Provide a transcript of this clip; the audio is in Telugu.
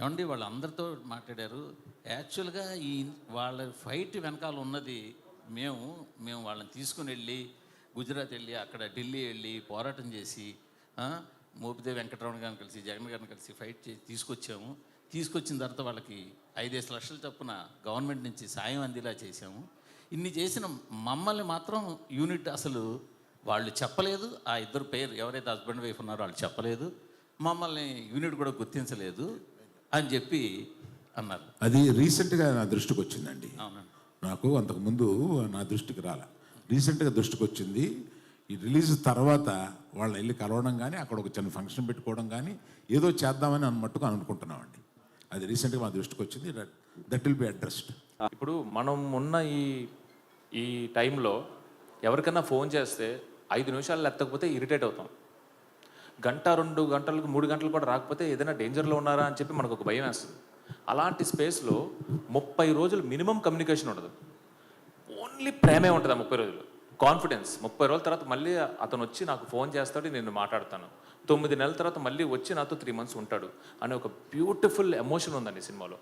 ఏమండి వాళ్ళందరితో మాట్లాడారు. యాక్చువల్‌గా ఈ వాళ్ళ ఫైట్ వెనకాల ఉన్నది మేము, మేము వాళ్ళని తీసుకొని వెళ్ళి గుజరాత్ వెళ్ళి, అక్కడ ఢిల్లీ వెళ్ళి పోరాటం చేసి మోపిదేవి వెంకటరమణ గారిని కలిసి, జగన్ గారిని కలిసి ఫైట్ చేసి తీసుకొచ్చాము. తీసుకొచ్చిన తర్వాత వాళ్ళకి 5-5 లక్షల చొప్పున గవర్నమెంట్ నుంచి సాయం అందేలా చేశాము. ఇన్ని చేసిన మమ్మల్ని మాత్రం యూనిట్ అసలు వాళ్ళు చెప్పలేదు. ఆ ఇద్దరు పేరు ఎవరైతే హస్బెండ్ వైఫ్ ఉన్నారో వాళ్ళు చెప్పలేదు. మమ్మల్ని యూనిట్ కూడా గుర్తించలేదు అని చెప్పి అన్నారు. అది రీసెంట్గా నా దృష్టికి వచ్చిందండి. అవునండి. నాకు అంతకుముందు నా దృష్టికి రాలే, రీసెంట్గా దృష్టికి వచ్చింది. ఈ రిలీజ్ తర్వాత వాళ్ళని వెళ్ళి కలవడం కానీ, అక్కడ ఒక చిన్న ఫంక్షన్ పెట్టుకోవడం కానీ ఏదో చేద్దామని మట్టుకు అనుకుంటున్నామండి. అది రీసెంట్గా మా దృష్టికి వచ్చింది. That will be addressed. ఇప్పుడు మనం ఉన్న ఈ టైంలో ఎవరికైనా ఫోన్ చేస్తే 5 నిమిషాలు ఎత్తకపోతే ఇరిటేట్ అవుతాం. గంట 2 గంటలకు 3 గంటలు కూడా రాకపోతే ఏదైనా డేంజర్లో ఉన్నారా అని చెప్పి మనకు ఒక భయం వేస్తుంది. అలాంటి స్పేస్లో 30 రోజులు మినిమం కమ్యూనికేషన్ ఉండదు. ఓన్లీ ప్రేమే ఉంటుంది ఆ 30 రోజులు. కాన్ఫిడెన్స్. 30 రోజుల తర్వాత మళ్ళీ అతను వచ్చి నాకు ఫోన్ చేస్తాడు, నేను మాట్లాడతాను. 9 నెలల తర్వాత మళ్ళీ వచ్చి నాతో 3 మంత్స్ ఉంటాడు అనే ఒక బ్యూటిఫుల్ ఎమోషన్ ఉందండి సినిమాలో.